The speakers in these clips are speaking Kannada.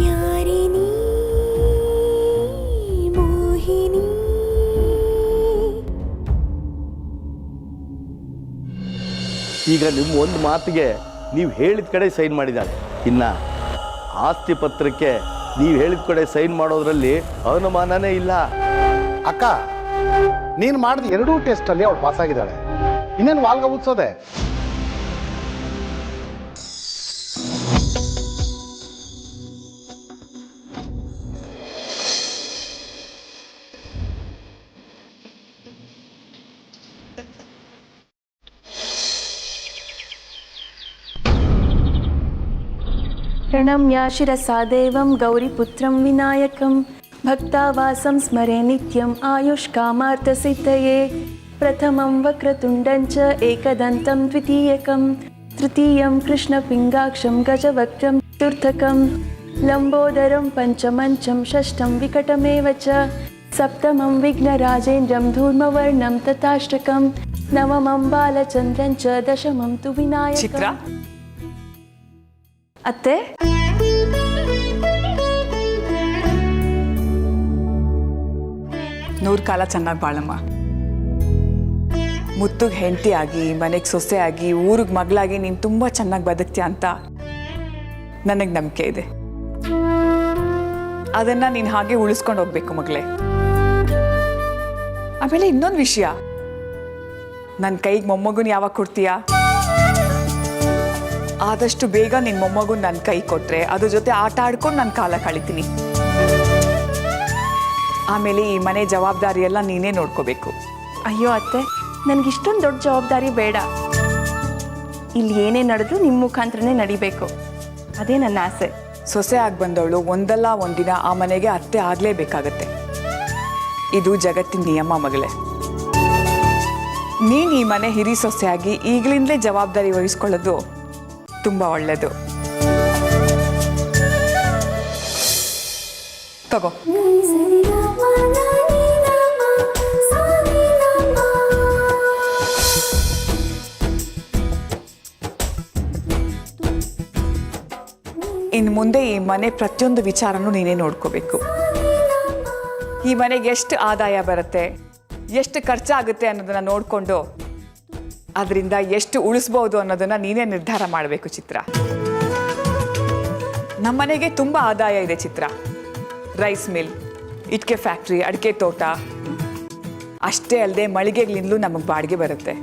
ಯಾರಿನಿ ಮೋಹಿನಿ. ಈಗ ನಿಮ್ಮ ಒಂದು ಮಾತಿಗೆ ನೀವು ಹೇಳಿದ ಕಡೆ ಸೈನ್ ಮಾಡಿದ್ದಾಳೆ. ಇನ್ನು ಆಸ್ತಿ ಪತ್ರಕ್ಕೆ ನೀವು ಹೇಳಿದ ಕಡೆ ಸೈನ್ ಮಾಡೋದ್ರಲ್ಲಿ ಅನುಮಾನನೇ ಇಲ್ಲ. ಅಕ್ಕ, ನೀನು ಮಾಡಿದ ಎರಡೂ ಟೆಸ್ಟಲ್ಲಿ ಅವಳು ಪಾಸ್ ಆಗಿದ್ದಾಳೆ. ಇನ್ನೇನು ವಾಲ್ಗ ಉತ್ಸೋದೆ. प्रणम्य शिरसा देवं गौरीपुत्रं विनायकं भक्तावासं स्मरे नित्यम् आयुष्कामार्थसिद्धये. प्रथमं वक्रतुण्डं च एकदन्तं द्वितीयकं तृतीयं कृष्णपिङ्गाक्षं गजवक्त्रं चतुर्थकं लम्बोदरं पञ्चमं च षष्ठं विकटमेव च सप्तमं विघ्नराजेन्द्रं धूम्रवर्णं तथाष्टकं नवमं बालचन्द्रं च दशमं तु विनायकम्. ಅತ್ತೆ, ನೂರು ಕಾಲ ಚೆನ್ನಾಗಿ ಬಾಳಮ್ಮ. ಮುತ್ತುಗೆ ಹೆಂಡತಿ ಆಗಿ, ಮನೆಗೆ ಸೊಸೆ ಆಗಿ, ಊರಿಗೆ ಮಗಳಾಗಿ ನೀನು ತುಂಬ ಚೆನ್ನಾಗಿ ಬದುಕ್ತೀಯ ಅಂತ ನನಗೆ ನಂಬಿಕೆ ಇದೆ. ಅದನ್ನು ನೀನು ಹಾಗೆ ಉಳಿಸ್ಕೊಂಡು ಹೋಗ್ಬೇಕು ಮಗಳೇ. ಆಮೇಲೆ ಇನ್ನೊಂದು ವಿಷಯ, ನನ್ನ ಕೈಗೆ ಮೊಮ್ಮಗುನ ಯಾವಾಗ ಕೊಡ್ತೀಯಾ? ಆದಷ್ಟು ಬೇಗ ನಿನ್ನ ಮೊಮ್ಮಗುನ ನನ್ನ ಕೈ ಕೊಟ್ಟರೆ ಅದ್ರ ಜೊತೆ ಆಟ ಆಡ್ಕೊಂಡು ನಾನು ಕಾಲ ಕಳಿತೀನಿ. ಆಮೇಲೆ ಈ ಮನೆ ಜವಾಬ್ದಾರಿ ಎಲ್ಲ ನೀನೇ ನೋಡ್ಕೋಬೇಕು. ಅಯ್ಯೋ ಅತ್ತೆ, ನನಗಿಷ್ಟೊಂದು ದೊಡ್ಡ ಜವಾಬ್ದಾರಿ ಬೇಡ. ಇಲ್ಲಿ ಏನೇ ನಡೆದ್ರೂ ನಿಮ್ಮ ಮುಖಾಂತರನೇ ನಡಿಬೇಕು, ಅದೇ ನನ್ನ ಆಸೆ. ಸೊಸೆ ಆಗಿ ಬಂದವಳು ಒಂದಲ್ಲ ಒಂದಿನ ಆ ಮನೆಗೆ ಅತ್ತೆ ಆಗಲೇಬೇಕಾಗತ್ತೆ. ಇದು ಜಗತ್ತಿನ ನಿಯಮ ಮಗಳೇ. ನೀನು ಈ ಮನೆ ಹಿರಿ ಸೊಸೆಯಾಗಿ ಈಗಲಿಂದಲೇ ಜವಾಬ್ದಾರಿ ವಹಿಸ್ಕೊಳ್ಳೋದು ತುಂಬ ಒಳ್ಳೆಯದು. ತಗೋ. ಇನ್ನು ಮುಂದೆ ಈ ಮನೆ ಪ್ರತಿಯೊಂದು ವಿಚಾರನೂ ನೀನೇ ನೋಡ್ಕೋಬೇಕು. ಈ ಮನೆಗೆ ಎಷ್ಟು ಆದಾಯ ಬರುತ್ತೆ, ಎಷ್ಟು ಖರ್ಚಾಗುತ್ತೆ ಅನ್ನೋದನ್ನ ನೋಡಿಕೊಂಡು ಅದರಿಂದ ಎಷ್ಟು ಉಳಿಸ್ಬೋದು ಅನ್ನೋದನ್ನ ನೀನೇ ನಿರ್ಧಾರ ಮಾಡಬೇಕು ಚಿತ್ರ. ನಮ್ಮನೆಗೆ ತುಂಬ ಆದಾಯ ಇದೆ ಚಿತ್ರ. ರೈಸ್ ಮಿಲ್, ಇಟ್ಕೆ ಫ್ಯಾಕ್ಟ್ರಿ, ಅಡಿಕೆ ತೋಟ, ಅಷ್ಟೇ ಅಲ್ಲದೆ ಮಳಿಗೆಗಳಿಂದಲೂ ನಮಗೆ ಬಾಡಿಗೆ ಬರುತ್ತೆ.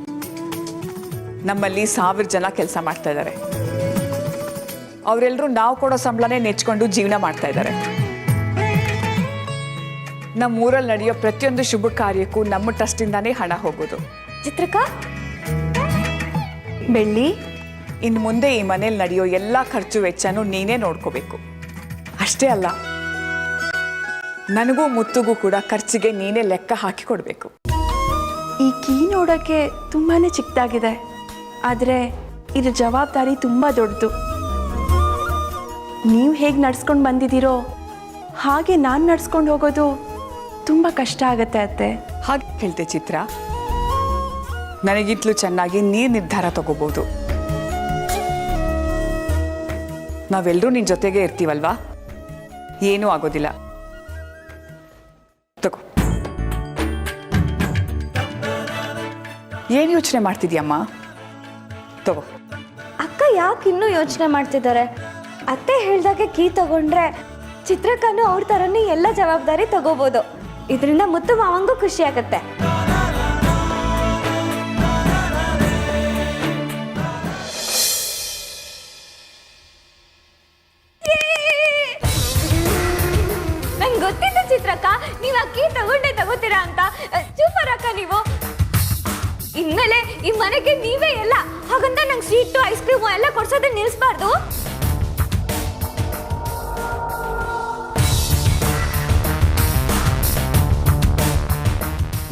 ನಮ್ಮಲ್ಲಿ 1000 ಜನ ಕೆಲಸ ಮಾಡ್ತಾ ಇದ್ದಾರೆ. ಅವರೆಲ್ಲರೂ ನಾವು ಕೊಡೋ ಸಂಬಳನೇ ನೆಚ್ಕೊಂಡು ಜೀವನ ಮಾಡ್ತಾ ಇದ್ದಾರೆ. ನಮ್ಮ ಊರಲ್ಲಿ ನಡೆಯೋ ಪ್ರತಿಯೊಂದು ಶುಭ ಕಾರ್ಯಕ್ಕೂ ನಮ್ಮ ಟ್ರಸ್ಟಿಂದಾನೇ ಹಣ ಹೋಗೋದು. ಚಿತ್ರಕ್ಕ, ಬೆಳ್ಳಿ, ಇನ್ನು ಮುಂದೆ ಈ ಮನೇಲಿ ನಡೆಯೋ ಎಲ್ಲ ಖರ್ಚು ವೆಚ್ಚನೂ ನೀನೇ ನೋಡ್ಕೋಬೇಕು. ಅಷ್ಟೇ ಅಲ್ಲ, ನನಗೂ ಮುತ್ತುಗೂ ಕೂಡ ಖರ್ಚಿಗೆ ನೀನೇ ಲೆಕ್ಕ ಹಾಕಿ ಕೊಡಬೇಕು. ಈ ಕೀ ನೋಡೋಕ್ಕೆ ತುಂಬಾ ಚಿಕ್ಕದಾಗಿದೆ, ಆದರೆ ಇದ್ರ ಜವಾಬ್ದಾರಿ ತುಂಬ ದೊಡ್ಡದು. ನೀವು ಹೇಗೆ ನಡ್ಸ್ಕೊಂಡು ಬಂದಿದ್ದೀರೋ ಹಾಗೆ ನಾನು ನಡ್ಸ್ಕೊಂಡು ಹೋಗೋದು ತುಂಬ ಕಷ್ಟ ಆಗುತ್ತೆ ಅತ್ತೆ. ಹಾಗೆ ಹೇಳ್ತೆ ಚಿತ್ರ. ನನಗಿಂತಲೂ ಚೆನ್ನಾಗಿ ನೀರು ನಿರ್ಧಾರ ತಗೋಬಹುದು. ನಾವೆಲ್ಲರೂ ನಿನ್ನ ಜೊತೆಗೆ ಇರ್ತೀವಲ್ವಾ, ಏನೂ ಆಗೋದಿಲ್ಲ. ತಗೋ. ಏನು ಯೋಚನೆ ಮಾಡ್ತಿದ್ಯಮ್ಮ? ತಗೋ. ಅಕ್ಕ ಯಾಕೆ ಇನ್ನೂ ಯೋಚನೆ ಮಾಡ್ತಿದ್ದಾರೆ? ಅತ್ತೆ ಹೇಳ್ದಾಗೆ ಕೀ ತಗೊಂಡ್ರೆ ಚಿತ್ರಕ್ಕನು ಅವ್ರ ಥರನೇ ಎಲ್ಲ ಜವಾಬ್ದಾರಿ ತಗೋಬೋದು. ಇದರಿಂದ ಮುತ್ತು ಮಾವಂಗೂ ಖುಷಿ ಆಗುತ್ತೆ. ನಂಗೆ ಗೊತ್ತಿತ್ತು ಚಿತ್ರಕ್ಕ, ನೀವು ಆ ಕೀ ತಗೋತೀರಾ ಅಂತ. ಸೂಪರ್ ಅಕ್ಕ ನೀವು. ಇನ್ಮೇಲೆ ಈ ಮನೆಗೆ ನೀವೇ ಎಲ್ಲ. ಹಾಗಂತ ನಂಗೆ ಸ್ವೀಟು ಐಸ್ ಕ್ರೀಮು ಎಲ್ಲ ಕೊಡ್ಸೋದನ್ನ ನಿಲ್ಲಿಸಬಾರ್ದು.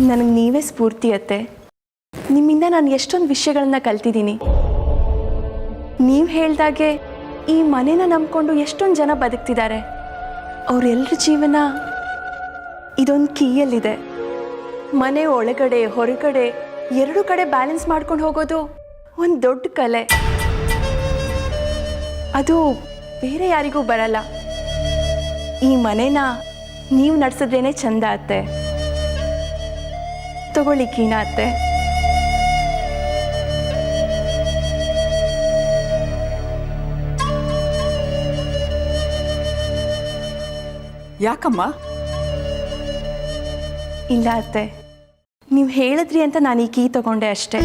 ನನಗೆ ನೀವೇ ಸ್ಫೂರ್ತಿ ಅತ್ತೆ. ನಿಮ್ಮಿಂದ ನಾನು ಎಷ್ಟೊಂದು ವಿಷಯಗಳನ್ನ ಕಲ್ತಿದ್ದೀನಿ. ನೀವು ಹೇಳ್ದಾಗೆ ಈ ಮನೆನ ನಂಬ್ಕೊಂಡು ಎಷ್ಟೊಂದು ಜನ ಬದುಕ್ತಿದ್ದಾರೆ. ಅವರೆಲ್ಲರ ಜೀವನ ಇದೊಂದು ಕೀಯಲ್ಲಿದೆ. ಮನೆ ಒಳಗಡೆ ಹೊರಗಡೆ ಎರಡು ಕಡೆ ಬ್ಯಾಲೆನ್ಸ್ ಮಾಡ್ಕೊಂಡು ಹೋಗೋದು ಒಂದು ದೊಡ್ಡ ಕಲೆ. ಅದು ಬೇರೆ ಯಾರಿಗೂ ಬರಲ್ಲ. ಈ ಮನೆನ ನೀವು ನಡೆಸಿದ್ರೇನೆ ಚಂದ ಅತ್ತೆ. ತಗೊಳ್ಳಿ ಕೀನಾ ಅತ್ತೆ. ಯಾಕಮ್ಮ? ಇಲ್ಲ ಅತ್ತೆ, ನೀವು ಹೇಳಿದ್ರಿ ಅಂತ ನಾನು ಈ ಕೀ ತಗೊಂಡೆ ಅಷ್ಟೆ.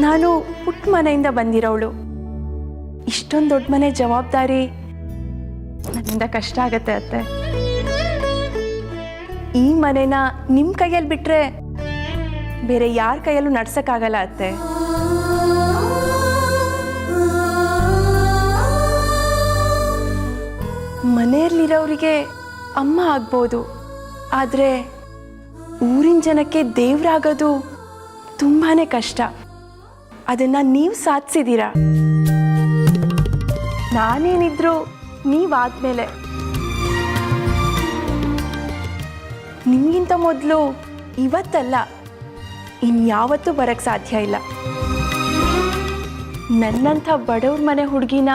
ನಾನು ಪುಟ್ಟ ಮನೆಯಿಂದ ಬಂದಿರೋಳು. ಇಷ್ಟೊಂದು ದೊಡ್ಡ ಮನೆ ಜವಾಬ್ದಾರಿ ನನ್ನಿಂದ ಕಷ್ಟ ಆಗತ್ತೆ ಅತ್ತೆ. ಈ ಮನೆನ ನಿಮ್ಮ ಕೈಯಲ್ಲಿ ಬಿಟ್ರೆ ಬೇರೆ ಯಾರ ಕೈಯಲ್ಲೂ ನಡ್ಸಕ್ಕಾಗಲ್ಲ ಅತ್ತೆ. ಮನೆಯಲ್ಲಿರೋರಿಗೆ ಅಮ್ಮ ಆಗ್ಬೋದು, ಆದರೆ ಊರಿನ ಜನಕ್ಕೆ ದೇವ್ರಾಗೋದು ತುಂಬಾನೇ ಕಷ್ಟ. ಅದನ್ನ ನೀವು ಸಾಧಿಸಿದ್ದೀರಾ. ನಾನೇನಿದ್ರು ನೀವಾದ್ಮೇಲೆ. ನಿಮಗಿಂತ ಮೊದಲು ಇವತ್ತಲ್ಲ, ಇನ್ಯಾವತ್ತೂ ಬರಕ್ಕೆ ಸಾಧ್ಯ ಇಲ್ಲ. ನನ್ನಂಥ ಬಡವ್ರ ಮನೆ ಹುಡುಗಿನ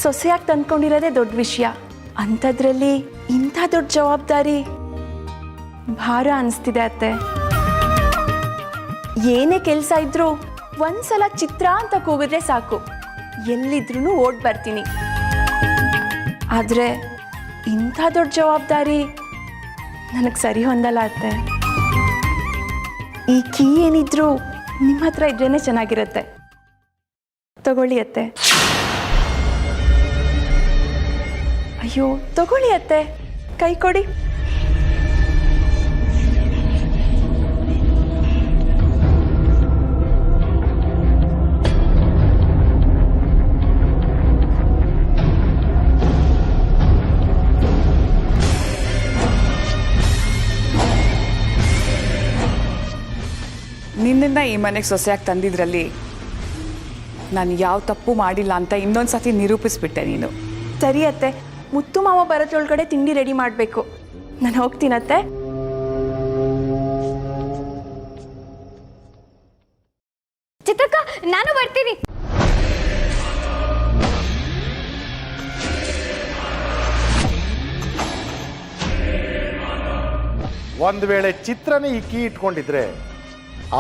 ಸೊಸೆಯಾಗಿ ತಂದ್ಕೊಂಡಿರೋದೇ ದೊಡ್ಡ ವಿಷಯ. ಅಂಥದ್ರಲ್ಲಿ ಇಂಥ ದೊಡ್ಡ ಜವಾಬ್ದಾರಿ ಭಾರ ಅನಿಸ್ತಿದೆ ಅತ್ತೆ. ಏನೇ ಕೆಲಸ ಇದ್ರೂ ಒಂದ್ಸಲ ಚಿತ್ರ ಅಂತ ಕೂಗಿದ್ರೆ ಸಾಕು, ಎಲ್ಲಿದ್ರೂ ಓಡ್ ಬರ್ತೀನಿ. ಆದರೆ ಇಂಥ ದೊಡ್ಡ ಜವಾಬ್ದಾರಿ ನನಗೆ ಸರಿ ಹೊಂದಲ್ಲ ಅತ್ತೆ. ಈ ಕೀ ಏನಿದ್ರು ನಿಮ್ಮ ಹತ್ರ ಇದ್ರೇನೆ ಚೆನ್ನಾಗಿರುತ್ತೆ. ತಗೊಳ್ಳಿ ಅತ್ತೆ. ಅಯ್ಯೋ ತಗೊಳ್ಳಿ ಅತ್ತೆ, ಕೈ ಕೊಡಿ. ನಿನ್ನಿಂದ ಈ ಮನೆಗೆ ಸೊಸೆಯಾಗಿ ತಂದಿದ್ರಲ್ಲಿ ನಾನು ಯಾವ ತಪ್ಪು ಮಾಡಿಲ್ಲ ಅಂತ ಇನ್ನೊಂದು ಸತಿ ನಿರೂಪಿಸ್ಬಿಟ್ಟೆ ನೀನು. ಸರಿ ಅತ್ತೆ, ಮುತ್ತು ಮಾವ ಬರೋದ್ರೊಳಗಡೆ ತಿಂಡಿ ರೆಡಿ ಮಾಡಬೇಕು. ನಾನು ಹೋಗ್ತೀನತ್ತೆ. ಚಿತ್ರಕ್ಕ, ನಾನು ಬರ್ತೀನಿ. ಒಂದು ವೇಳೆ ಚಿತ್ರನೇ ಈ ಕೀ ಇಟ್ಕೊಂಡಿದ್ರೆ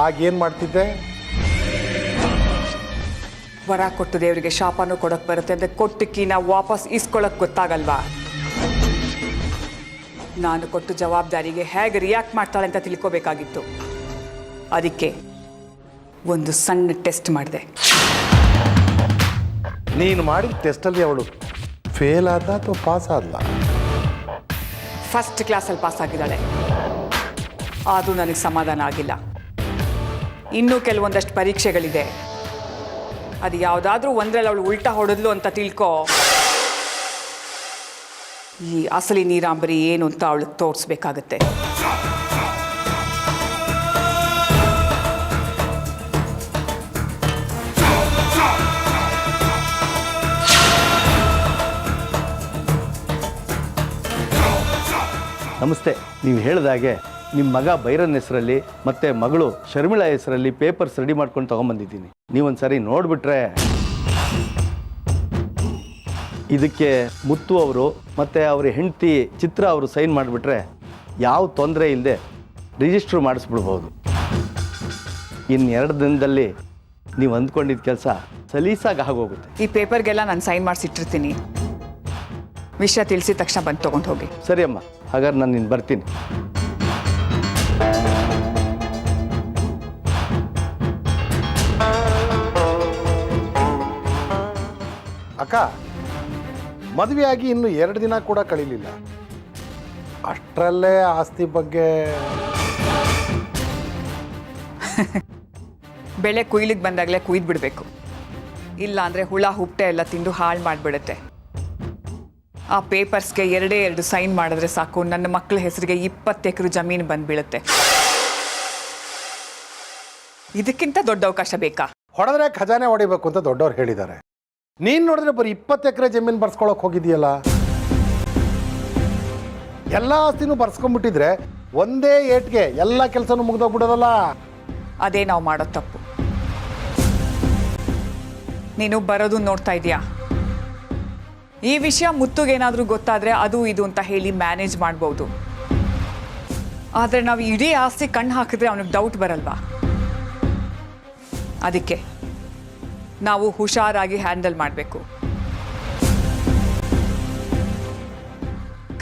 ಆಗೇನು ಮಾಡ್ತಿದ್ದೆ? ವರ ಕೊಟ್ಟು ದೇವರಿಗೆ ಶಾಪನೂ ಕೊಡೋಕೆ ಬರುತ್ತೆ ಅಂದರೆ ಕೊಟ್ಟು ಕೀನ ವಾಪಸ್ ಇಸ್ಕೊಳ್ಳೋಕೆ ಗೊತ್ತಾಗಲ್ವಾ? ನಾನು ಕೊಟ್ಟು ಜವಾಬ್ದಾರಿಗೆ ಹೇಗೆ ರಿಯಾಕ್ಟ್ ಮಾಡ್ತಾಳೆ ಅಂತ ತಿಳ್ಕೋಬೇಕಾಗಿತ್ತು. ಅದಕ್ಕೆ ಒಂದು ಸಣ್ಣ ಟೆಸ್ಟ್ ಮಾಡಿದೆ. ನೀನು ಮಾಡಿದ ಟೆಸ್ಟಲ್ಲಿ ಅವಳು ಫೇಲ್ ಆದ ಅಥವಾ ಪಾಸ್ ಆದ್ಲ? ಫಸ್ಟ್ ಕ್ಲಾಸಲ್ಲಿ ಪಾಸ್ ಆಗಿದ್ದಾಳೆ. ಆದರೂ ನನಗೆ ಸಮಾಧಾನ ಆಗಿಲ್ಲ. ಇನ್ನೂ ಕೆಲವೊಂದಷ್ಟು ಪರೀಕ್ಷೆಗಳಿದೆ. ಅದು ಯಾವುದಾದ್ರೂ ಒಂದರಲ್ಲಿ ಅವಳು ಉಲ್ಟಾ ಹೊಡೆದ್ಲು ಅಂತ ತಿಳ್ಕೊ, ಈ ಅಸಲಿ ನೀರಾಂಬರಿ ಏನು ಅಂತ ಅವಳಿಗೆ ತೋರಿಸ್ಬೇಕಾಗತ್ತೆ. ನಮಸ್ತೆ. ನೀವು ಹೇಳಿದಾಗೆ ನಿಮ್ಮ ಮಗ ಬೈರನ್ ಹೆಸರಲ್ಲಿ ಮತ್ತು ಮಗಳು ಶರ್ಮಿಳಾ ಹೆಸರಲ್ಲಿ ಪೇಪರ್ಸ್ ರೆಡಿ ಮಾಡ್ಕೊಂಡು ತೊಗೊಂಬಂದಿದ್ದೀನಿ. ನೀವೊಂದು ಸರಿ ನೋಡಿಬಿಟ್ರೆ ಇದಕ್ಕೆ ಮುತ್ತು ಅವರು ಮತ್ತು ಅವ್ರ ಹೆಂಡತಿ ಚಿತ್ರ ಅವರು ಸೈನ್ ಮಾಡಿಬಿಟ್ರೆ ಯಾವ ತೊಂದರೆ ಇಲ್ಲದೆ ರಿಜಿಸ್ಟ್ರ್ ಮಾಡಿಸ್ಬಿಡ್ಬೋದು. ಇನ್ನು 2 ದಿನದಲ್ಲಿ ನೀವು ಅಂದ್ಕೊಂಡಿದ್ದ ಕೆಲಸ ಸಲೀಸಾಗಿ ಆಗೋಗುತ್ತೆ. ಈ ಪೇಪರ್ಗೆಲ್ಲ ನಾನು ಸೈನ್ ಮಾಡಿಸಿಟ್ಟಿರ್ತೀನಿ. ವಿಷಯ ತಿಳಿಸಿದ ತಕ್ಷಣ ಬಂದು ತೊಗೊಂಡು ಹೋಗಿ. ಸರಿ ಅಮ್ಮ, ಹಾಗಾದ್ರೆ ನಾನು ಇನ್ನು ಬರ್ತೀನಿ. ಅಕ್ಕ, ಮದುವೆಯಾಗಿ ಇನ್ನು 2 ದಿನ ಕೂಡ ಕಳೀಲಿಲ್ಲ, ಅಷ್ಟರಲ್ಲೇ ಆಸ್ತಿ ಬಗ್ಗೆ ಬೆಳೆ ಕುಯ್ಲಿಗೆ ಬಂದಾಗಲೇ ಕುಯ್ದು ಬಿಡಬೇಕು. ಇಲ್ಲ ಅಂದರೆ ಹುಳ ಹುಪ್ಪಟೆ ಎಲ್ಲ ತಿಂದು ಹಾಳು ಮಾಡಿಬಿಡುತ್ತೆ. ಆ ಪೇಪರ್ಸ್ಗೆ 2 ಸೈನ್ ಮಾಡಿದ್ರೆ ಸಾಕು, ನನ್ನ ಮಕ್ಕಳ ಹೆಸರಿಗೆ 20 ಎಕರೆ ಜಮೀನು ಬಂದ್ಬೀಳುತ್ತೆ. ಇದಕ್ಕಿಂತ ದೊಡ್ಡ ಅವಕಾಶ ಬೇಕಾ? ಹೊಡೆದ್ರೆ ಖಜಾನೆ ಹೊಡಿಬೇಕು ಅಂತ ದೊಡ್ಡವ್ರು ಹೇಳಿದ್ದಾರೆ. ನೀನು ನೋಡಿದ್ರೆ ಬರೀ 20 ಎಕರೆ ಜಮೀನು ಬರ್ಸ್ಕೊಳಕ್ ಹೋಗಿದೆಯಲ್ಲ. ಎಲ್ಲ ಆಸ್ತಿನೂ ಬರ್ಸ್ಕೊಂಡ್ಬಿಟ್ಟಿದ್ರೆ ಒಂದೇ ಏಟ್ಗೆ ಎಲ್ಲ ಕೆಲಸನೂ ಮುಗ್ದೋಗ್ಬಿಡೋದಲ್ಲ. ಅದೇ ನಾವು ಮಾಡೋ ತಪ್ಪು. ನೀನು ಬರೋದು ನೋಡ್ತಾ ಇದೀಯಾ? ಈ ವಿಷಯ ಮುತ್ತುಗೇನಾದರೂ ಗೊತ್ತಾದರೆ ಅದು ಇದು ಅಂತ ಹೇಳಿ ಮ್ಯಾನೇಜ್ ಮಾಡ್ಬೋದು. ಆದರೆ ನಾವು ಇಡೀ ಆಸ್ತಿ ಕಣ್ಣು ಹಾಕಿದ್ರೆ ಅವನಿಗೆ ಡೌಟ್ ಬರಲ್ವಾ? ಅದಕ್ಕೆ ನಾವು ಹುಷಾರಾಗಿ ಹ್ಯಾಂಡಲ್ ಮಾಡಬೇಕು.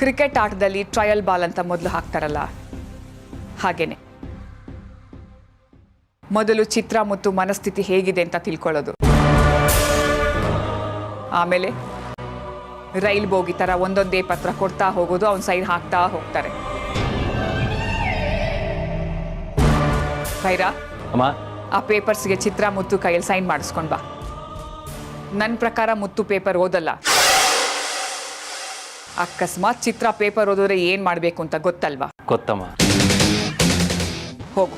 ಕ್ರಿಕೆಟ್ ಆಟದಲ್ಲಿ ಟ್ರಯಲ್ ಬಾಲ್ ಅಂತ ಮೊದಲು ಹಾಕ್ತಾರಲ್ಲ, ಹಾಗೇನೆ ಮೊದಲು ಚಿತ್ರ ಮತ್ತು ಮನಸ್ಥಿತಿ ಹೇಗಿದೆ ಅಂತ ತಿಳ್ಕೊಳ್ಳೋದು. ಆಮೇಲೆ ರೈಲ್ ಬೋಗಿ ಥರ ಒಂದೊಂದೇ ಪತ್ರ ಕೊಡ್ತಾ ಹೋಗೋದು, ಅವನ ಸೈನ್ ಹಾಕ್ತಾ ಹೋಗ್ತಾರೆ. ಭೈರಾ, ಅಮ್ಮ, ಆ ಪೇಪರ್ಸ್ಗೆ ಚಿತ್ರ ಮುತ್ತು ಕೈಯಲ್ಲಿ ಸೈನ್ ಮಾಡಿಸ್ಕೊಂಡ್ ಬಾ. ನನ್ನ ಪ್ರಕಾರ ಮುತ್ತು ಪೇಪರ್ ಓದಲ್ಲ. ಅಕಸ್ಮಾತ್ ಚಿತ್ರ ಪೇಪರ್ ಓದಿದ್ರೆ ಏನು ಮಾಡಬೇಕು ಅಂತ ಗೊತ್ತಲ್ವಾ? ಗೊತ್ತಮ್ಮ. ಹೋಗು.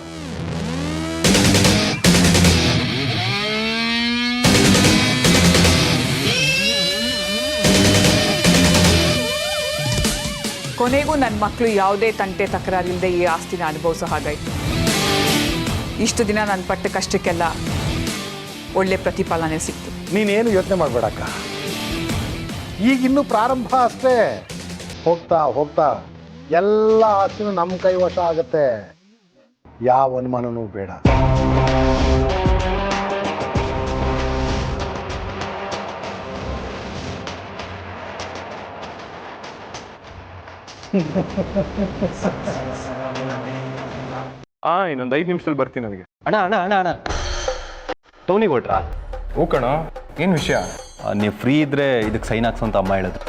ಕೊನೆಗೂ ನನ್ನ ಮಕ್ಕಳು ಯಾವುದೇ ತಂಟೆ ತಕರಾರಿಲ್ಲದೆ ಈ ಆಸ್ತಿನ ಅನುಭವಿಸೋ ಹಾಗಾಯಿತು. ಇಷ್ಟು ದಿನ ನನ್ನ ಪಟ್ಟ ಕಷ್ಟಕ್ಕೆಲ್ಲ ಒಳ್ಳೆ ಪ್ರತಿಫಲನೆ ಸಿಕ್ತು. ನೀನೇನು ಯೋಚನೆ ಮಾಡಬೇಡಕ್ಕ, ಈಗಿನ್ನೂ ಪ್ರಾರಂಭ ಅಷ್ಟೇ. ಹೋಗ್ತಾ ಹೋಗ್ತಾ ಎಲ್ಲ ಆಸ್ತಿನೂ ನಮ್ಮ ಕೈವಶ ಆಗುತ್ತೆ. ಯಾವ ಅನುಮಾನನೂ ಬೇಡ. ಇನ್ನೊಂದು 5 ನಿಮಿಷದಲ್ಲಿ ಬರ್ತೀನಿ ನನಗೆ. ಅಣ್ಣ ಅಣ್ಣ ಅಣ್ಣ ಅಣ್ಣ ಟೌನಿಗೆ ಹೊಟ್ರಾ? ಓ ಕಣ, ಏನು ವಿಷಯ? ನೀವು ಫ್ರೀ ಇದ್ದರೆ ಇದಕ್ಕೆ ಸೈನ್ ಹಾಕ್ಸು ಅಂತ ಅಮ್ಮ ಹೇಳಿದ್ರು.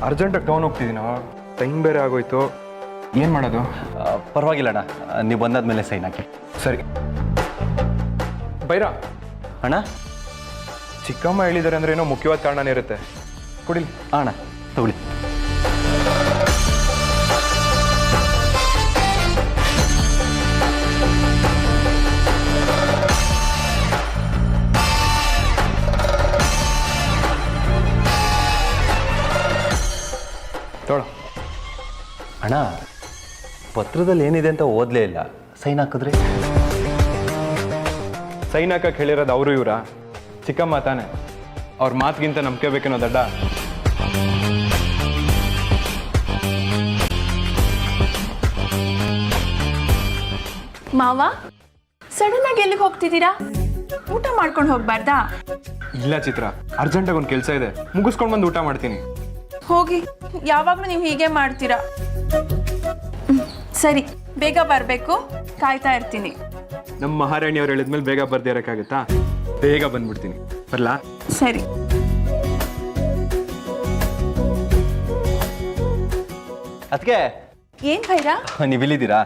ಅರ್ಜೆಂಟಾಗಿ ಟೌನ್ ಹೋಗ್ತಿದ್ದೀನೋ, ಟೈಮ್ ಬೇರೆ ಆಗೋಯ್ತು. ಏನು ಮಾಡೋದು? ಪರವಾಗಿಲ್ಲ ಅಣ್ಣ, ನೀವು ಬಂದಾದ್ಮೇಲೆ ಸೈನ್ ಹಾಕಿ. ಸರಿ. ಬೈರಾ ಅಣ್ಣ, ಚಿಕ್ಕಮ್ಮ ಹೇಳಿದ್ದಾರೆ ಅಂದರೆ ಏನೋ ಮುಖ್ಯವಾದ ಕಾರಣನೇ ಇರುತ್ತೆ. ಕುಡಿಲಿ. ಅಣ್ಣ ತಗೊಳ್ಳಿ. ತೊಳ. ಅಣ್ಣ, ಪತ್ರದಲ್ಲಿ ಏನಿದೆ ಅಂತ ಓದಲೇ ಇಲ್ಲ, ಸೈನ್ ಹಾಕಿದ್ರಿ? ಸೈನ್ ಹಾಕಕ್ಕೆ ಹೇಳಿರೋದು ಅವರು ಇವರ ಚಿಕ್ಕಮ್ಮ ತಾನೆ. ಅವ್ರ ಮಾತಿಗಿಂತ ನಂಬಿಕೆ ಬೇಕೇನೋ ದಡ್ಡ. ಮಾವ, ಸಡನ್ ಆಗಿ ಎಲ್ಲಿಗೆ ಹೋಗ್ತಿದ್ದೀರಾ? ಊಟ ಮಾಡ್ಕೊಂಡು ಹೋಗ್ಬಾರ್ದಾ? ಇಲ್ಲ ಚಿತ್ರ, ಅರ್ಜೆಂಟಾಗಿ ಒಂದು ಕೆಲಸ ಇದೆ, ಮುಗಿಸ್ಕೊಂಡು ಬಂದು ಊಟ ಮಾಡ್ತೀನಿ. ಹೋಗಿ, ಯಾವಾಗಲೂ ನೀವು ಹೀಗೆ ಮಾಡ್ತೀರಾ. ಸರಿ, ಬೇಗ ಬರಬೇಕು, ಕಾಯ್ತಾ ಇರ್ತೀನಿ. ನಮ್ಮ ಮಹಾರಾಣಿ ಅವ್ರು ಹೇಳಿದ್ಮೇಲೆ ಬೇಗ ಬರ್ದೇ ಇರೋಕ್ಕಾಗತ್ತಾ? ಬೇಗ ಬಂದ್ಬಿಡ್ತೀನಿ. ಬರಲಾ? ಸರಿ. ಅದಕ್ಕೆ ಏನ್ ಭೈರಾ? ನೀವು ಇಲ್ಲಿದ್ದೀರಾ?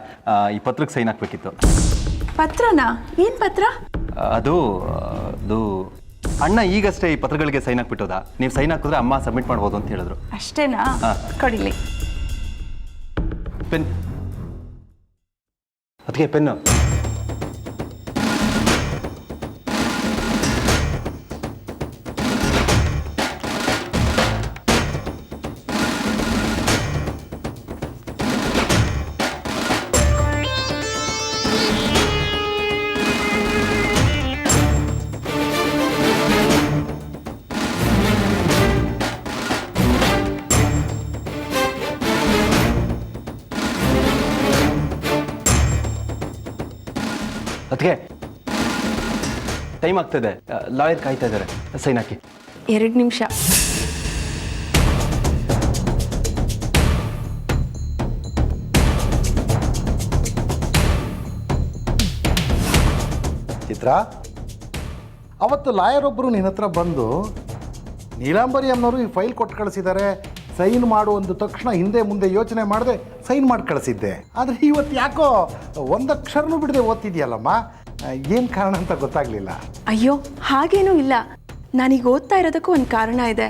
ಈ ಪತ್ರಕ್ಕೆ ಸೈನ್ ಹಾಕ್ಬೇಕಿತ್ತು. ಪತ್ರನಾ? ಏನ್ ಪತ್ರ? ಅದು ಅಣ್ಣ ಈಗಷ್ಟೇ ಈ ಪತ್ರಗಳಿಗೆ ಸೈನ್ ಹಾಕ್ಬಿಟ್ಟೋದ. ನೀವು ಸೈನ್ ಹಾಕಿದ್ರೆ ಅಮ್ಮ ಸಬ್ಮಿಟ್ ಮಾಡ್ಬೋದು ಅಂತ ಹೇಳಿದ್ರು. ಅಷ್ಟೇನಾ? ಕೊಡಿಲಿ. ಪೆನ್. ಅದಕ್ಕೆ ಪೆನ್ನು. ಅದಕ್ಕೆ ಟೈಮ್ ಆಗ್ತದೆ, ಲಾಯರ್ ಕಾಯ್ತಾ ಇದ್ದಾರೆ, ಸೈನ್ ಹಾಕಿ. 2 ನಿಮಿಷ. ಚಿತ್ರ, ಅವತ್ತು ಲಾಯರ್ ಒಬ್ಬರು ನಿನ್ನ ಹತ್ರ ಬಂದು ನೀಲಾಂಬರಿ ಅನ್ನೋರು ಈ ಫೈಲ್ ಕೊಟ್ಟು ಕಳಿಸಿದ್ದಾರೆ, ಸೈನ್ ಮಾಡು ಅಂದ ತಕ್ಷಣ ಹಿಂದೆ ಮುಂದೆ ಯೋಚನೆ ಮಾಡದೆ ಸೈನ್ ಮಾಡಿ ಕಳಿಸಿದ್ದೆ. ಆದರೆ ಇವತ್ತು ಯಾಕೋ ಒಂದಕ್ಷರನೂ ಬಿಡದೆ ಓದ್ತಿದ್ಯಲ್ಲಮ್ಮ, ಏನು ಕಾರಣ ಅಂತ ಗೊತ್ತಾಗಲಿಲ್ಲ. ಅಯ್ಯೋ, ಹಾಗೇನೂ ಇಲ್ಲ. ನಾನೀಗ ಓದ್ತಾ ಇರೋದಕ್ಕೂ ಒಂದು ಕಾರಣ ಇದೆ.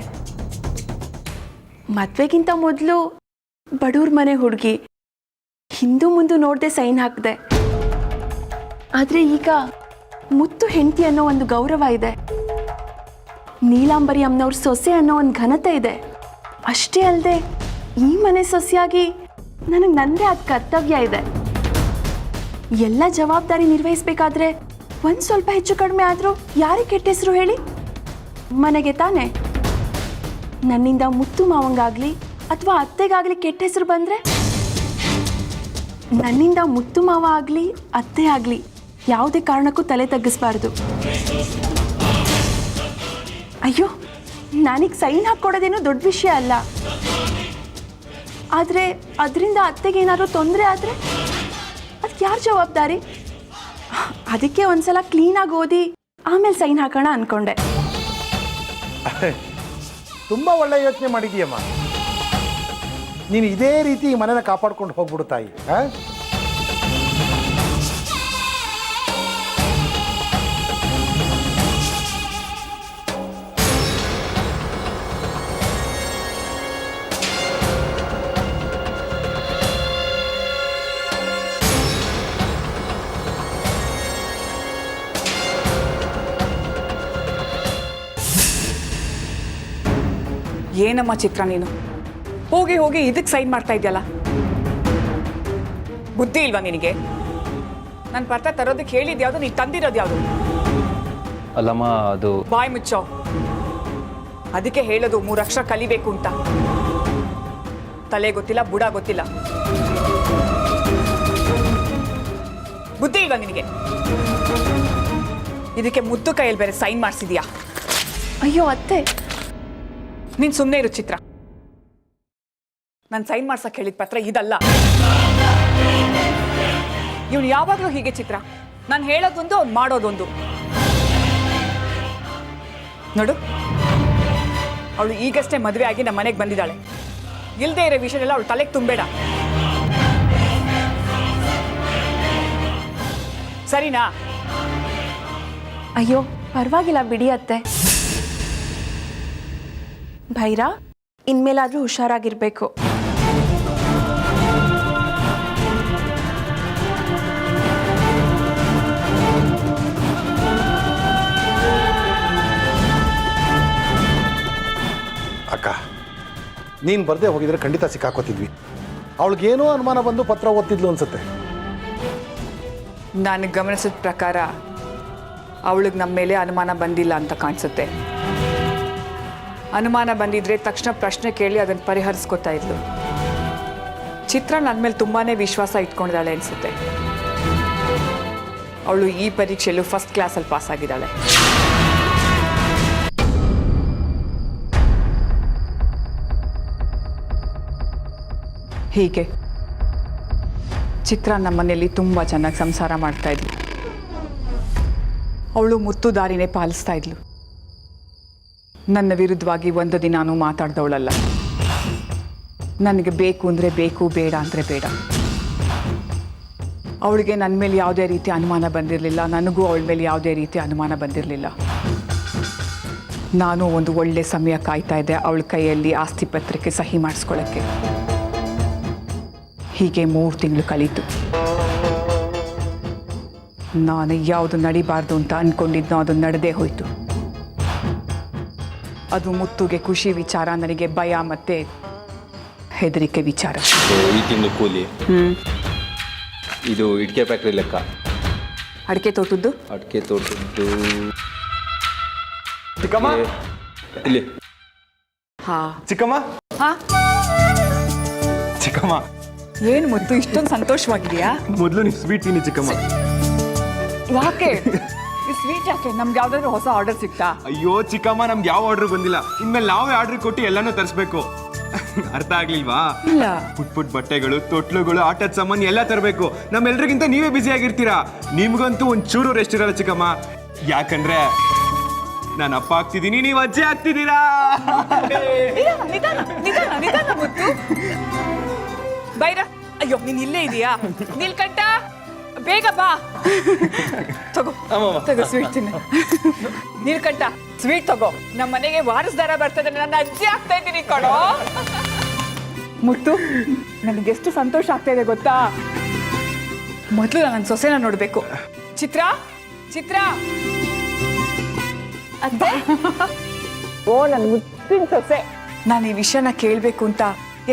ಮದುವೆಗಿಂತ ಮೊದಲು ಬಡವ್ರ ಮನೆ ಹುಡುಗಿ, ಹಿಂದೂ ಮುಂದೆ ನೋಡದೆ ಸೈನ್ ಹಾಕಿದೆ. ಆದರೆ ಈಗ ಮುತ್ತು ಹೆಂಡತಿ ಅನ್ನೋ ಒಂದು ಗೌರವ ಇದೆ, ನೀಲಾಂಬರಿ ಅಮ್ಮನವ್ರ ಸೊಸೆ ಅನ್ನೋ ಒಂದು ಘನತೆ ಇದೆ. ಅಷ್ಟೇ ಅಲ್ಲದೆ ಈ ಮನೆ ಸೊಸೆಯಾಗಿ ನನಗೆ ನನ್ನದೇ ಆದ ಕರ್ತವ್ಯ ಇದೆ. ಎಲ್ಲ ಜವಾಬ್ದಾರಿ ನಿರ್ವಹಿಸಬೇಕಾದ್ರೆ ಒಂದು ಸ್ವಲ್ಪ ಹೆಚ್ಚು ಕಡಿಮೆ ಆದರೂ ಯಾರಿಗೆ ಕೆಟ್ಟ ಹೆಸರು ಹೇಳಿ? ಮನೆಗೆ ತಾನೆ. ನನ್ನಿಂದ ಮುತ್ತು ಮಾವಂಗಾಗ್ಲಿ ಅಥವಾ ಅತ್ತೆಗಾಗ್ಲಿ ಕೆಟ್ಟ ಹೆಸರು ಬಂದರೆ, ನನ್ನಿಂದ ಮುತ್ತು ಮಾವ ಆಗಲಿ ಅತ್ತೆ ಆಗಲಿ ಯಾವುದೇ ಕಾರಣಕ್ಕೂ ತಲೆ ತಗ್ಗಿಸ್ಬಾರ್ದು. ಅಯ್ಯೋ, ನನಗೆ ಸೈನ್ ಹಾಕ್ಕೊಡೋದೇನೋ ದೊಡ್ಡ ವಿಷಯ ಅಲ್ಲ. ಆದರೆ ಅದರಿಂದ ಅತ್ತೆಗೇನಾದ್ರು ತೊಂದರೆ ಆದರೆ ಅದಕ್ಕೆ ಯಾರು ಜವಾಬ್ದಾರಿ? ಅದಕ್ಕೆ ಒಂದ್ಸಲ ಕ್ಲೀನಾಗಿ ಓದಿ ಆಮೇಲೆ ಸೈನ್ ಹಾಕೋಣ ಅಂದ್ಕೊಂಡೆ. ತುಂಬ ಒಳ್ಳೆ ಯೋಚನೆ ಮಾಡಿದೀಯಮ್ಮ. ನೀನು ಇದೇ ರೀತಿ ಈ ಮನೆನ ಕಾಪಾಡ್ಕೊಂಡು ಹೋಗ್ಬಿಡು ತಾಯಿ. ಏನಮ್ಮ ಚಿತ್ರ, ನೀನು ಹೋಗಿ ಹೋಗಿ ಇದಕ್ಕೆ ಸೈನ್ ಮಾಡ್ತಾ ಇದೆಯಲ್ಲ, ಬುದ್ಧಿ ಇಲ್ವಾ ನಿನಗೆ? ನನ್ನ ಪತ್ರ ತರೋದಕ್ಕೆ ಹೇಳಿದ ಯಾವುದು, ನೀನು ತಂದಿರೋದು ಯಾವುದು? ಅಲ್ಲಮ್ಮ ಅದು ಬಾಯ್ ಮುಚ್ಚೋ. ಅದಕ್ಕೆ ಹೇಳೋದು 3 ಅಕ್ಷರ ಕಲಿಬೇಕು ಅಂತ. ತಲೆ ಗೊತ್ತಿಲ್ಲ, ಬುಡ ಗೊತ್ತಿಲ್ಲ. ಬುದ್ಧಿ ಇಲ್ವಾ ನಿನಗೆ? ಇದಕ್ಕೆ ಮುದ್ದು ಕೈಯಲ್ಲಿ ಬೇರೆ ಸೈನ್ ಮಾಡಿಸಿದ್ಯಾ? ಅಯ್ಯೋ ಅತ್ತೆ, ನೀನು ಸುಮ್ಮನೆ ಇರು ಚಿತ್ರ. ನಾನು ಸೈನ್ ಮಾಡ್ಸಕ್ಕೆ ಹೇಳಿದ ಪತ್ರ ಇದಲ್ಲ. ಇವನು ಯಾವಾಗಲೂ ಹೀಗೆ ಚಿತ್ರ. ನಾನು ಹೇಳೋದೊಂದು, ಅವ್ನು ಮಾಡೋದೊಂದು. ನೋಡು, ಅವಳು ಈಗಷ್ಟೇ ಮದುವೆ ಆಗಿ ನಮ್ಮ ಮನೆಗೆ ಬಂದಿದ್ದಾಳೆ. ಇಲ್ಲದೆ ಇರೋ ವಿಷಯನೆಲ್ಲ ಅವಳು ತಲೆಗೆ ತುಂಬಬೇಡ, ಸರಿನಾ? ಅಯ್ಯೋ ಪರವಾಗಿಲ್ಲ ಬಿಡಿ ಅತ್ತೆ. ಭೈರಾ, ಇನ್ಮೇಲಾದರೂ ಹುಷಾರಾಗಿರ್ಬೇಕು. ಅಕ್ಕ, ನೀನು ಬರದೇ ಹೋಗಿದ್ರೆ ಖಂಡಿತ ಸಿಕ್ಕಾಕೋತಿದ್ವಿ. ಅವಳಿಗೇನೋ ಅನುಮಾನ ಬಂದು ಪತ್ರ ಓದ್ತಿದ್ಲು ಅನ್ಸುತ್ತೆ. ನಾನು ಗಮನಿಸಿದ ಪ್ರಕಾರ ಅವಳಿಗೆ ನಮ್ಮ ಮೇಲೆ ಅನುಮಾನ ಬಂದಿಲ್ಲ ಅಂತ ಕಾಣಿಸುತ್ತೆ. ಅನುಮಾನ ಬಂದಿದ್ರೆ ತಕ್ಷಣ ಪ್ರಶ್ನೆ ಕೇಳಿ ಅದನ್ನು ಪರಿಹರಿಸ್ಕೊತಾ ಇದ್ಲು. ಚಿತ್ರ ನನ್ನ ಮೇಲೆ ತುಂಬಾ ವಿಶ್ವಾಸ ಇಟ್ಕೊಂಡಿದ್ದಾಳೆ ಅನಿಸುತ್ತೆ. ಅವಳು ಈ ಪರೀಕ್ಷೆಯಲ್ಲೂ ಫಸ್ಟ್ ಕ್ಲಾಸಲ್ಲಿ ಪಾಸ್ ಆಗಿದ್ದಾಳೆ. ಹೀಗೆ ಚಿತ್ರ ನಮ್ಮ ಮನೆಯಲ್ಲಿ ತುಂಬ ಚೆನ್ನಾಗಿ ಸಂಸಾರ ಮಾಡ್ತಾ ಇದ್ಲು. ಅವಳು ಮುತ್ತು ದಾರಿನೇ ಪಾಲಿಸ್ತಾ ಇದ್ಲು. ನನ್ನ ವಿರುದ್ಧವಾಗಿ ಒಂದು ದಿನಾನೂ ಮಾತಾಡ್ದವಳಲ್ಲ. ನನಗೆ ಬೇಕು ಅಂದರೆ ಬೇಕು, ಬೇಡ ಅಂದರೆ ಬೇಡ. ಅವಳಿಗೆ ನನ್ನ ಮೇಲೆ ಯಾವುದೇ ರೀತಿ ಅನುಮಾನ ಬಂದಿರಲಿಲ್ಲ, ನನಗೂ ಅವಳ ಮೇಲೆ ಯಾವುದೇ ರೀತಿ ಅನುಮಾನ ಬಂದಿರಲಿಲ್ಲ. ನಾನು ಒಂದು ಒಳ್ಳೆ ಸಮಯ ಕಾಯ್ತಾ ಇದ್ದೆ ಅವಳ ಕೈಯಲ್ಲಿ ಆಸ್ತಿ ಪತ್ರಕ್ಕೆ ಸಹಿ ಮಾಡಿಸ್ಕೊಳ್ಳೋಕ್ಕೆ. ಹೀಗೆ 3 ತಿಂಗಳು ಕಳೀತು. ನಾನು ಯಾವುದು ನಡಿಬಾರ್ದು ಅಂತ ಅಂದ್ಕೊಂಡಿದ್ನೋ ಅದು ನಡೆದೇ ಹೋಯಿತು. ಅದು ಮುತ್ತುಗೆ ಖುಷಿ ವಿಚಾರ, ನನಗೆ ಭಯ ಮತ್ತು ಹೆದರಿಕೆ ವಿಚಾರ. ಈ ತಿಂಗಳು ಕೂಲಿ, ಇದು ಇಟ್ಕೆ ಫ್ಯಾಕ್ಟ್ರಿ ಲೆಕ್ಕ. ಅಡಿಕೆ ತೋಟದ್ದು ಚಿಕ್ಕಮ್ಮ ಇಲ್ಲಿ. ಹಾಂ ಚಿಕ್ಕಮ್ಮ ಹಾಂ. ಚಿಕ್ಕಮ್ಮ, ಏನು ಮುತ್ತು ಇಷ್ಟೊಂದು ಸಂತೋಷವಾಗಿದೆಯಾ? ಮೊದಲು ನೀವು ಸ್ವೀಟ್ ತಿನ್ನಿ ಚಿಕ್ಕಮ್ಮ. ಯಾಕೆ ಈ ಸ್ವೀಟ್ ಯಾಕೆ? ನಮ್ಗೆ ಯಾವ್ದಾದ್ರು ಹೊಸ ಆರ್ಡರ್ ಸಿಗ್ತಾ? ಅಯ್ಯೋ ಚಿಕ್ಕಮ್ಮ, ನಮ್ಗೆ ಯಾವ ಆರ್ಡರ್ ಬಂದಿಲ್ಲ. ಇನ್ಮೇಲೆ ನಾವೇ ಆರ್ಡರ್ ಕೊಟ್ಟು ಎಲ್ಲಾನು ತರಿಸ್ಬೇಕು. ಅರ್ಥ ಆಗ್ಲಿಲ್ವಾ? ಇಲ್ಲ. ಪುಟ್ ಬಟ್ಟೆಗಳು, ತೊಟ್ಲುಗಳು, ಆಟದ ಸಾಮಾನು ಎಲ್ಲ ತರಬೇಕು. ನಮ್ಮೆಲ್ರಿಗಿಂತ ನೀವೇ ಬ್ಯುಸಿ ಆಗಿರ್ತೀರಾ. ನಿಮ್ಗಂತೂ ಒಂಚೂರು ರೆಸ್ಟ್ ಇರಲ್ಲ ಚಿಕ್ಕಮ್ಮ. ಯಾಕಂದ್ರೆ ನಾನು ಅಪ್ಪ ಆಗ್ತಿದ್ದೀನಿ, ನೀವು ಅಜ್ಜಿ ಆಗ್ತಿದ್ದೀರಾ. ನಿಧಾನ ನಿಧಾನ ನಿಧಾನ ಮುತ್ತು. ಬೈರ, ಅಯ್ಯೋ ನೀನ್ ಇಲ್ಲೇ ಇದೀಯಾ? ನೀಲ್ಕಂಠ, ಬೇಗ ಬಾ. ತಗೋ ತಗೋ ಸ್ವೀಟ್ ತಿನ್ನು. ನೀಲ್ಕಂಠ, ಸ್ವೀಟ್ ತಗೋ. ನಮ್ಮ ಮನೆಗೆ ವಾರಸ್ದಾರ ಬರ್ತದೆ, ನನ್ನ ಅಜ್ಜಿ ಆಗ್ತಾ ಇದ್ದೀನಿ ಕಣೋ. ಮುತ್ತು, ನನಗೆಷ್ಟು ಸಂತೋಷ ಆಗ್ತಾ ಇದೆ ಗೊತ್ತಾ? ಮೊದಲು ನನ್ನ ಸೊಸೆನ ನೋಡ್ಬೇಕು. ಚಿತ್ರ, ಚಿತ್ರ. ಓ ನನ್ನ ಮುತ್ತಿನ ಸೊಸೆ. ನಾನು ಈ ವಿಷಯನ ಕೇಳಬೇಕು ಅಂತ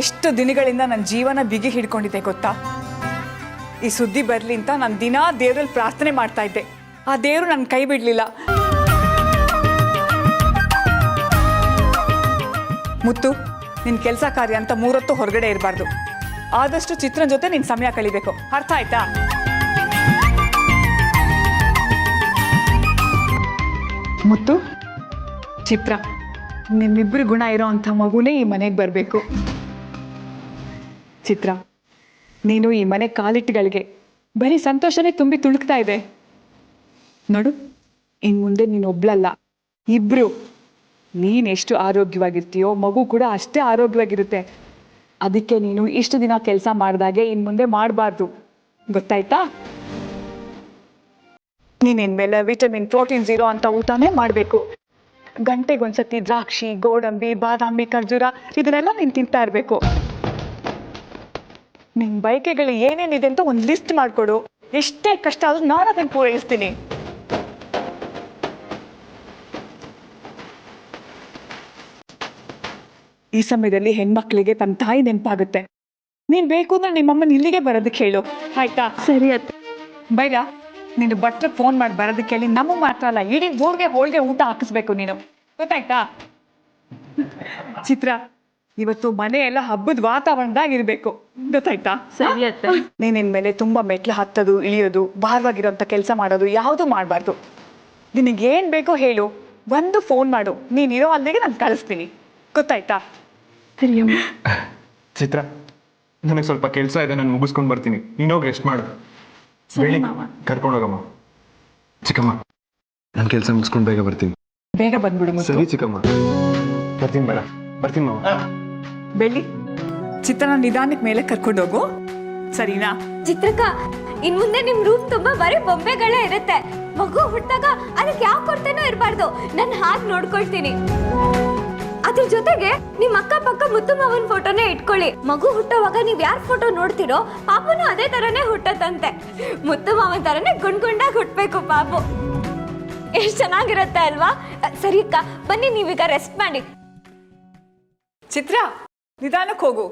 ಎಷ್ಟು ದಿನಗಳಿಂದ ನನ್ನ ಜೀವನ ಬಿಗಿ ಹಿಡ್ಕೊಂಡಿದ್ದೆ ಗೊತ್ತಾ? ಈ ಸುದ್ದಿ ಬರಲಿ ಅಂತ ನಾನು ದಿನಾ ದೇವರಲ್ಲಿ ಪ್ರಾರ್ಥನೆ ಮಾಡ್ತಾ ಇದ್ದೆ. ಆ ದೇವರು ನನ್ನ ಕೈ ಬಿಡಲಿಲ್ಲ. ಮುತ್ತು ನಿನ್ನ ಕೆಲಸ ಕಾರ್ಯ ಅಂತ 3 ಹೊತ್ತು ಹೊರಗಡೆ ಇರಬಾರ್ದು. ಆದಷ್ಟು ಚಿತ್ರನ ಜೊತೆ ನಿನ್ನ ಸಮಯ ಕಳಿಬೇಕು, ಅರ್ಥ ಆಯ್ತಾ? ಮುತ್ತು, ಚಿತ್ರ, ನಿಮ್ಮಿಬ್ಬರು ಗುಣ ಇರೋ ಅಂಥ ಮಗುನೇ ಈ ಮನೆಗೆ ಬರಬೇಕು. ಚಿತ್ರ, ನೀನು ಈ ಮನೆ ಕಾಲಿಟ್ಟುಗಳಿಗೆ ಬರೀ ಸಂತೋಷನೇ ತುಂಬಿ ತುಳುಕ್ತಾ ಇದೆ ನೋಡು. ಇನ್ನು ಮುಂದೆ ನೀನು ಒಬ್ಳಲ್ಲ, ಇಬ್ರು. ನೀನೆಷ್ಟು ಆರೋಗ್ಯವಾಗಿರ್ತೀಯೋ ಮಗು ಕೂಡ ಅಷ್ಟೇ ಆರೋಗ್ಯವಾಗಿರುತ್ತೆ. ಅದಕ್ಕೆ ನೀನು ಇಷ್ಟು ದಿನ ಕೆಲಸ ಮಾಡಿದಾಗೆ ಇನ್ನು ಮುಂದೆ ಮಾಡಬಾರ್ದು, ಗೊತ್ತಾಯ್ತಾ? ನೀನಿನ್ಮೇಲೆ ವಿಟಮಿನ್ ಪ್ರೋಟೀನ್ 0 ಅಂತ ಊಟನೇ ಮಾಡಬೇಕು. ಗಂಟೆಗೊಂದ್ಸತಿ ದ್ರಾಕ್ಷಿ, ಗೋಡಂಬಿ, ಬಾದಾಮಿ, ಖರ್ಜೂರ ಇದನ್ನೆಲ್ಲ ನೀನು ತಿಂತಾ ಇರಬೇಕು. ನಿನ್ನ ಬಯಕೆಗಳು ಏನೇನಿದೆ ಅಂತ ಒಂದು ಲಿಸ್ಟ್ ಮಾಡಿಕೊಡು. ಎಷ್ಟೇ ಕಷ್ಟ ಆದ್ರೂ ನಾನು ಅದನ್ನು ಪೂರೈಸ್ತೀನಿ. ಈ ಸಮಯದಲ್ಲಿ ಹೆಣ್ಮಕ್ಳಿಗೆ ತನ್ನ ತಾಯಿ ನೆನಪಾಗುತ್ತೆ. ನೀನು ಬೇಕು ಅಂದ್ರೆ ನಿಮ್ಮಮ್ಮನ ಇಲ್ಲಿಗೆ ಬರೋದಕ್ಕೆ ಹೇಳು, ಆಯ್ತಾ? ಸರಿ ಅತ್ತೆ. ಬೈರಾ, ನೀನು ಭಟ್ರಿಗೆ ಫೋನ್ ಮಾಡಿ ಬರೋದಕ್ಕೆ ಹೇಳಿ. ನಮಗೆ ಮಾತ್ರ ಅಲ್ಲ, ಇಡೀ ಊರಿಗೆ ಹೋಳಿಗೆ ಊಟ ಹಾಕಿಸ್ಬೇಕು ನೀನು, ಗೊತ್ತಾಯ್ತಾ? ಚಿತ್ರ, ಇವತ್ತು ಮನೆ ಎಲ್ಲ ಹಬ್ಬದ ವಾತಾವರಣದಾಗಿರ್ಬೇಕು, ಗೊತ್ತಾಯ್ತಾ? ಸರಿ ಅತ್ತೆ. ನೀನಿನ್ಮೇಲೆ ತುಂಬ ಮೆಟ್ಲು ಹತ್ತೋದು ಇಳಿಯೋದು ಭಾರವಾಗಿರೋಂಥ ಕೆಲಸ ಮಾಡೋದು ಯಾವುದೂ ಮಾಡಬಾರ್ದು. ನಿನಗೇನು ಬೇಕೋ ಹೇಳು, ಒಂದು ಫೋನ್ ಮಾಡು, ನೀನಿರೋ ಅಲ್ಲಿಗೆ ನಾನು ಕಳಿಸ್ತೀನಿ, ಗೊತ್ತಾಯ್ತಾ? ಸರಿ ಅಮ್ಮ. ಚಿತ್ರ, ನನಗೆ ಸ್ವಲ್ಪ ಕೆಲಸ ಇದೆ, ನಾನು ಮುಗಿಸ್ಕೊಂಡು ಬರ್ತೀನಿ. ನೀನೋಗಿ ರೆಸ್ಟ್ ಮಾಡು. ಬೆಳಿ ಕರ್ಕೊಂಡೋಗಮ್ಮ. ಚಿಕ್ಕಮ್ಮ, ನಾನು ಕೆಲಸ ಮುಗಿಸ್ಕೊಂಡು ಬೇಗ ಬರ್ತೀನಿ. ಬೇಗ ಬಂದ್ಬಿಡು ಮುತ್ತು. ಸರಿ ಚಿಕ್ಕಮ್ಮ, ಬರ್ತೀನಿ ಬೇಡ, ಬರ್ತೀನಿ ಮಾವ. ಬೆಳ್ಳಿ, ಚಿತ್ರನ ನಿಧಾನಕ್ಕೆ ಮೇಲೆ ಕರ್ಕೊಂಡೋಗು, ಸರಿನಾ? ಚಿತ್ರಕ್ಕ, ಇನ್ ಮುಂದೆ ನಿಮ್ ರೂಮ್ ತುಂಬಾ ಬರೀ ಬೊಂಬೆಗಳೇ ಇರುತ್ತೆ. ಮಗು ಹುಟ್ಟಾಗ ಅದಕ್ಕೆ ಯಾವ ಕೊರತೆನೂ ಇರಬಾರ್ದು. ನಾನು ಹಾಗೆ ನೋಡ್ಕೊಳ್ತೀನಿ. ಅದ್ರ ಜೊತೆಗೆ ನಿಮ್ ಅಕ್ಕಪಕ್ಕ ಮುತ್ತು ಮಾವನ್ ಫೋಟೋನೇ ಇಟ್ಕೊಳ್ಳಿ. ಮಗು ಹುಟ್ಟೋವಾಗ ನೀವ್ ಯಾರ ಫೋಟೋ ನೋಡ್ತಿರೋ ಪಾಪನು ಅದೇ ತರನೇ ಹುಟ್ಟತ್ತಂತೆ. ಮುತ್ತು ಮಾವನ್ ತರನೇ ಗುಂಡ್ಗುಂಡಾಗಿ ಹುಟ್ಬೇಕು ಪಾಪು. ಎಷ್ಟ್ ಚೆನ್ನಾಗಿರುತ್ತೆ ಅಲ್ವಾ? ಸರಿ ಅಕ್ಕ, ಬನ್ನಿ ನೀವೀಗ ರೆಸ್ಟ್ ಮಾಡಿ. ಚಿತ್ರ, ನಿಧಾನಕ್ಕೆ ಹೋಗು.